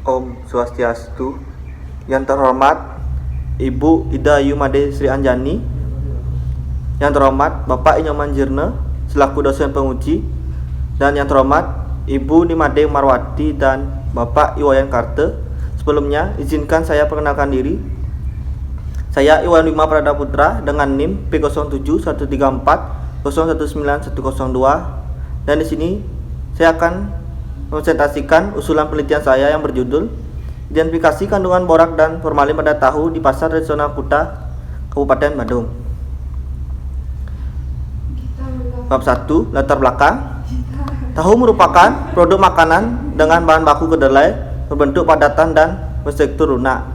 Om Swastiastu. Yang terhormat Ibu Ida Yumade Sri Anjani. Yang terhormat Bapak Inyoman Jirne selaku dosen penguji. Dan yang terhormat Ibu Nimade Marwati dan Bapak Iwayan Karte. Sebelumnya izinkan saya perkenalkan diri. Saya Iwan Wima Prada Putra dengan NIM P071340191102. Dan di sini saya akan mempresentasikan usulan penelitian saya yang berjudul Identifikasi kandungan borak dan formalin pada tahu di Pasar Tradisional Kuta, Kabupaten Badung. Bab 1, latar belakang. Tahu merupakan produk makanan dengan bahan baku kedelai berbentuk padatan dan berstruktur lunak.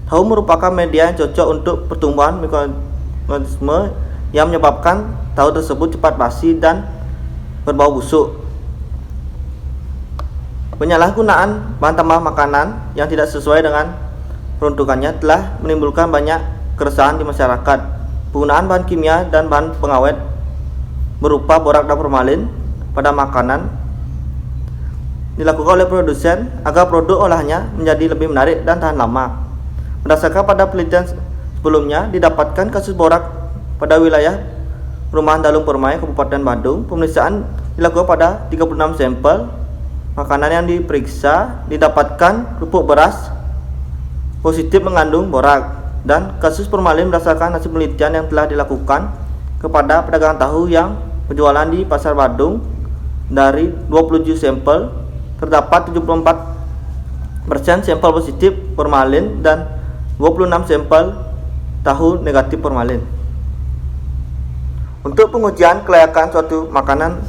Tahu merupakan media yang cocok untuk pertumbuhan mikroorganisme yang menyebabkan tahu tersebut cepat basi dan berbau busuk. Penyalahgunaan bahan tambah makanan yang tidak sesuai dengan peruntukannya telah menimbulkan banyak keresahan di masyarakat. Penggunaan bahan kimia dan bahan pengawet berupa borak dan formalin pada makanan dilakukan oleh produsen agar produk olahannya menjadi lebih menarik dan tahan lama. Berdasarkan pada penelitian sebelumnya, didapatkan kasus borak pada wilayah Perumahan Dalung Permai, Kabupaten Badung. Pemeriksaan dilakukan pada 36 sampel makanan yang diperiksa, didapatkan kerupuk beras positif mengandung borak. Dan kasus formalin berdasarkan hasil penelitian yang telah dilakukan kepada pedagang tahu yang berjualan di Pasar Badung. Dari 27 sampel terdapat 74% sampel positif formalin dan 26 sampel tahu negatif formalin. Untuk pengujian kelayakan suatu makanan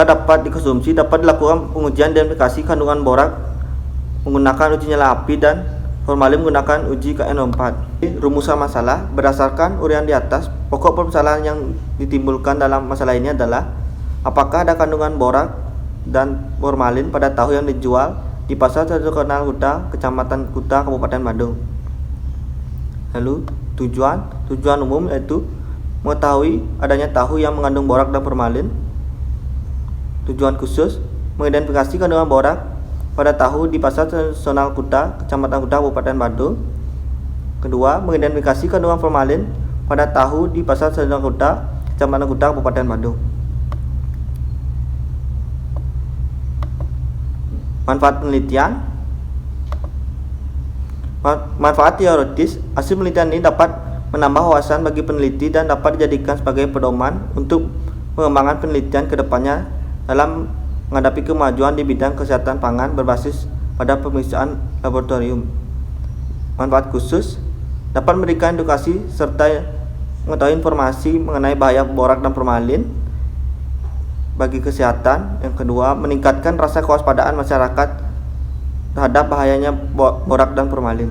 dapat dikonsumsi, dapat dilakukan pengujian identifikasi kandungan borak menggunakan uji nyala api dan formalin menggunakan uji KN4. Rumusan masalah berdasarkan uraian di atas, pokok permasalahan yang ditimbulkan dalam masalah ini adalah apakah ada kandungan borak dan formalin pada tahu yang dijual di Pasar Tradisional Kuta, Kecamatan Kuta, Kabupaten Badung. Lalu tujuan umum yaitu mengetahui adanya tahu yang mengandung borak dan formalin. Tujuan khusus mengidentifikasi kandungan borak pada tahu di Pasar Tradisional Kuta, Kecamatan Kuta, Kabupaten Badung. Kedua, mengidentifikasi kandungan formalin pada tahu di Pasar Tradisional Kuta, Kecamatan Kuta, Kabupaten Badung. Manfaat penelitian. Manfaat teoritis, hasil penelitian ini dapat menambah wawasan bagi peneliti dan dapat dijadikan sebagai pedoman untuk pengembangan penelitian ke depannya dalam menghadapi kemajuan di bidang kesehatan pangan berbasis pada pemeriksaan laboratorium. Manfaat khusus, dapat memberikan edukasi serta mengetahui informasi mengenai bahaya borak dan formalin bagi kesehatan. Yang kedua, meningkatkan rasa kewaspadaan masyarakat terhadap bahayanya borak dan formalin.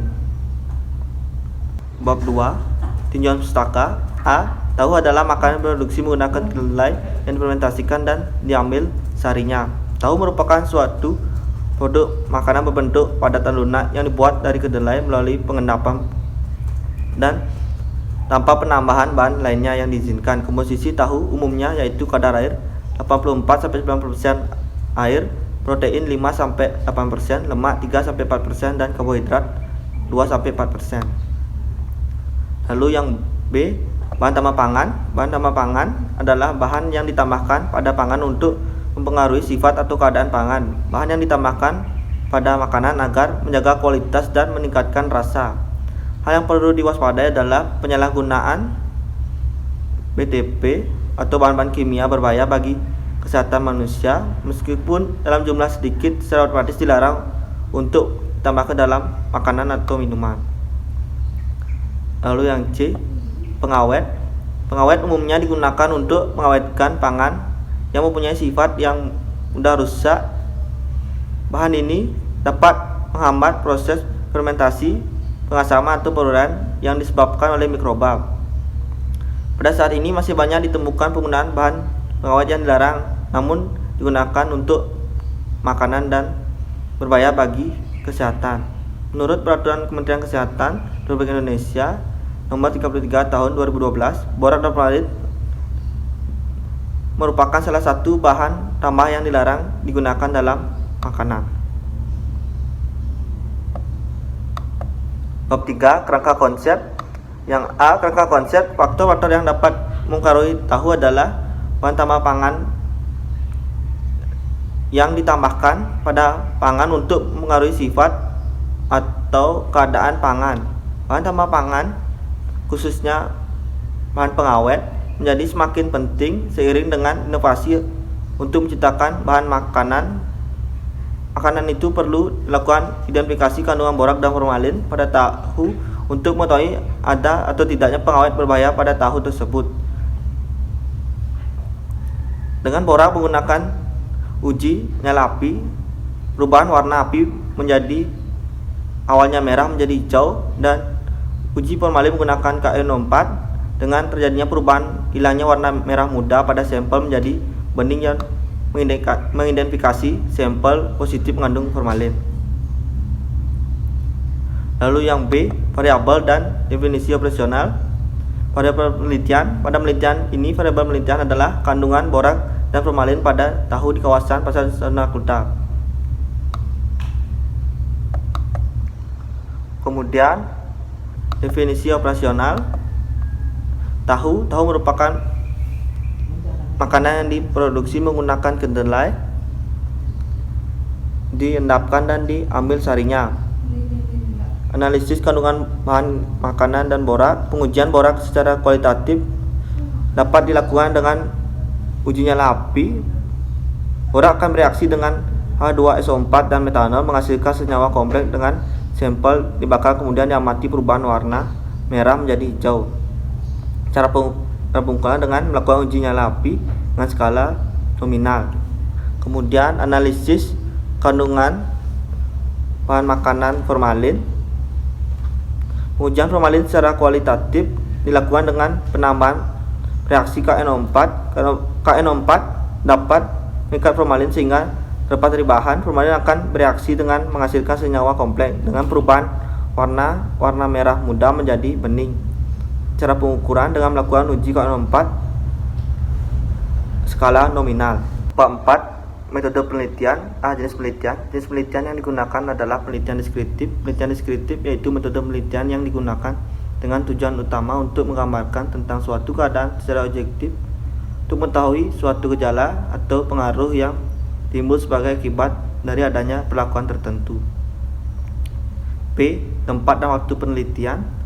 Bab 2, tinjauan pustaka. A. Tahu adalah makanan produksi menggunakan kedelai yang difermentasikan dan diambil sarinya. Tahu merupakan suatu produk makanan berbentuk padatan lunak yang dibuat dari kedelai melalui pengendapan dan tanpa penambahan bahan lainnya yang diizinkan. Komposisi tahu umumnya yaitu kadar air 84-90% air, protein 5-8%, lemak 3-4%, dan karbohidrat 2-4%. Lalu yang B, bahan tambah pangan. Bahan tambah pangan adalah bahan yang ditambahkan pada pangan untuk mempengaruhi sifat atau keadaan pangan. Bahan yang ditambahkan pada makanan agar menjaga kualitas dan meningkatkan rasa. Hal yang perlu diwaspadai adalah penyalahgunaan BTP atau bahan-bahan kimia berbahaya bagi kesehatan manusia, meskipun dalam jumlah sedikit secara otomatis dilarang untuk ditambahkan dalam makanan atau minuman. Lalu yang C, pengawet. Pengawet umumnya digunakan untuk mengawetkan pangan yang mempunyai sifat yang mudah rusak. Bahan ini dapat menghambat proses fermentasi, pengasaman atau peruraian yang disebabkan oleh mikroba. Pada saat ini masih banyak ditemukan penggunaan bahan pengawet yang dilarang namun digunakan untuk makanan dan berbahaya bagi kesehatan. Menurut Peraturan Kementerian Kesehatan Republik Indonesia Nomor 33 Tahun 2012, borak dan formalin merupakan salah satu bahan tambah yang dilarang digunakan dalam makanan. Bab 3, kerangka konsep. Yang A, kerangka konsep. Faktor-faktor yang dapat mempengaruhi tahu adalah bahan tambah pangan yang ditambahkan pada pangan untuk mengaruhi sifat atau keadaan pangan. Bahan tambah pangan, khususnya bahan pengawet, menjadi semakin penting seiring dengan inovasi untuk menciptakan bahan makanan. Makanan itu perlu dilakukan identifikasi kandungan borak dan formalin pada tahu untuk mengetahui ada atau tidaknya pengawet berbahaya pada tahu tersebut. Dengan borak menggunakan uji nyala api, perubahan warna api menjadi awalnya merah menjadi hijau, dan uji formalin menggunakan KN04 dengan terjadinya perubahan hilangnya warna merah muda pada sampel menjadi bening yang mengidentifikasi sampel positif mengandung formalin. Lalu yang B, variabel dan definisi operasional. Pada penelitian ini, variabel penelitian adalah kandungan borak dan formalin pada tahu di kawasan pasar tradisional Kuta. Kemudian definisi operasional. Tahu merupakan makanan yang diproduksi menggunakan kedelai, diendapkan dan diambil sarinya. Analisis kandungan bahan makanan dan borak. Pengujian borak secara kualitatif dapat dilakukan dengan uji nyala api. Borak akan bereaksi dengan H2SO4 dan metanol menghasilkan senyawa kompleks dengan sampel dibakar, kemudian diamati perubahan warna merah menjadi hijau. Cara pengumpulan dengan melakukan uji nyala api dengan skala nominal. Kemudian analisis kandungan bahan makanan formalin. Pengujian formalin secara kualitatif dilakukan dengan penambahan reaksi KN04 dapat mengikat formalin sehingga terlepas dari bahan, formalin akan bereaksi dengan menghasilkan senyawa kompleks dengan perubahan warna merah muda menjadi bening. Cara pengukuran dengan melakukan uji KN04 skala nominal. Bab 4, metode penelitian. Jenis penelitian. Jenis penelitian yang digunakan adalah penelitian deskriptif. Penelitian deskriptif yaitu metode penelitian yang digunakan dengan tujuan utama untuk menggambarkan tentang suatu keadaan secara objektif, untuk mengetahui suatu gejala atau pengaruh yang timbul sebagai akibat dari adanya perlakuan tertentu. B. Tempat dan waktu penelitian.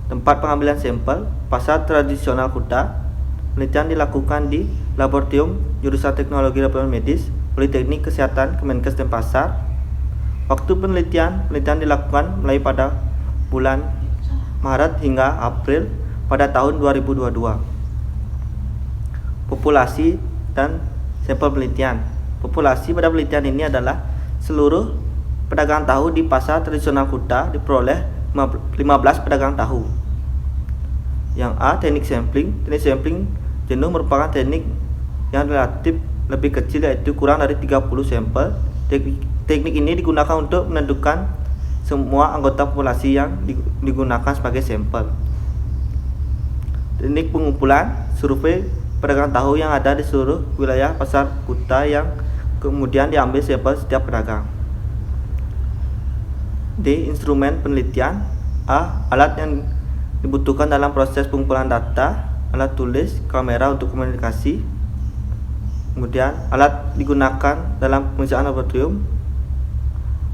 Tempat pengambilan sampel, pasar tradisional Kuta. Penelitian dilakukan di Laboratorium Jurusan Teknologi Laboratorium Medis, Politeknik Kesehatan Kemenkes Denpasar. Waktu penelitian dilakukan mulai pada bulan Maret hingga April pada tahun 2022. Populasi dan sampel penelitian. Populasi pada penelitian ini adalah seluruh pedagang tahu di pasar tradisional Kuta diperoleh 15 pedagang tahu. Yang A, teknik sampling. Teknik sampling jenuh merupakan teknik yang relatif lebih kecil, yaitu kurang dari 30 sampel. Teknik ini digunakan untuk menentukan semua anggota populasi yang digunakan sebagai sampel. Teknik pengumpulan, survei pedagang tahu yang ada di seluruh wilayah pasar Kuta yang kemudian diambil sampel setiap pedagang. D. Instrumen penelitian. A. Alat yang dibutuhkan dalam proses pengumpulan data. Alat tulis, kamera untuk komunikasi. Kemudian alat digunakan dalam pemeriksaan laboratorium.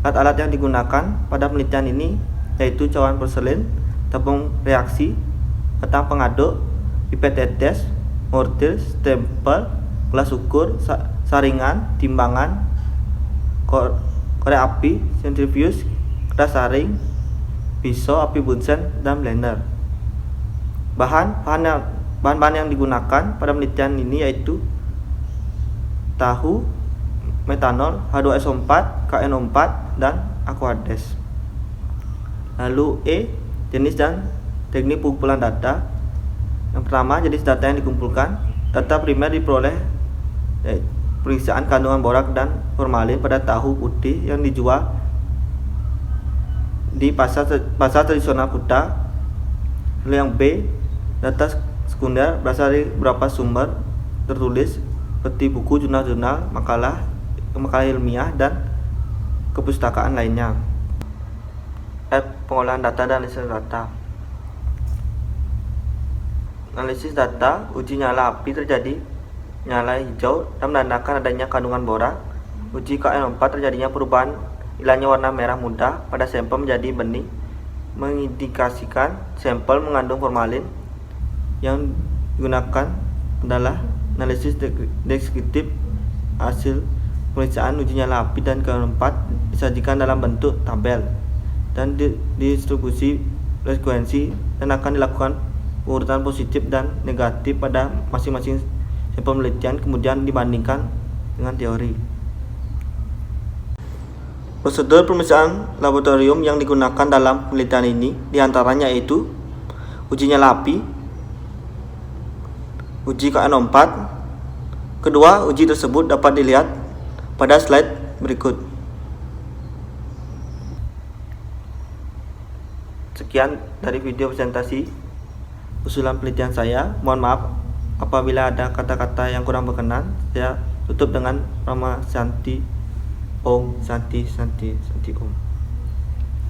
Alat-alat yang digunakan pada penelitian ini yaitu cawan porselin, tabung reaksi, batang pengaduk, pipet tetes, mortir, stempel, gelas ukur, saringan, timbangan, korek api, sentrifuge, kertas saring, pisau, api bunsen, dan blender. Bahan-bahan yang digunakan pada penelitian ini yaitu tahu, metanol, H2SO4, KN04, dan Aquades. Lalu E, jenis dan teknik pengumpulan data. Yang pertama, jenis data yang dikumpulkan. Data primer diperoleh pemeriksaan kandungan borak dan formalin pada tahu putih yang dijual di pasar tradisional Kuta. Lalu yang B, data sekunder berasal dari beberapa sumber tertulis seperti buku, jurnal-jurnal, makalah ilmiah, dan kepustakaan lainnya. pengolahan data dan analisis data. Analisis data, uji nyala api terjadi nyala hijau dan menandakan adanya kandungan borak. Uji KN4 terjadinya perubahan hilangnya warna merah muda pada sampel menjadi bening, mengindikasikan sampel mengandung formalin. Yang digunakan adalah analisis deskriptif. Hasil pemeriksaan uji nyala api dan KN4 disajikan dalam bentuk tabel dan distribusi frekuensi dan akan dilakukan urutan positif dan negatif pada masing-masing sampel penelitian, kemudian dibandingkan dengan teori. Prosedur pemeriksaan laboratorium yang digunakan dalam penelitian ini diantaranya yaitu uji nyala api, uji KN4. Kedua uji tersebut dapat dilihat pada slide berikut. Sekian dari video presentasi usulan penelitian saya. Mohon maaf apabila ada kata-kata yang kurang berkenan. Saya tutup dengan nama Santi Om.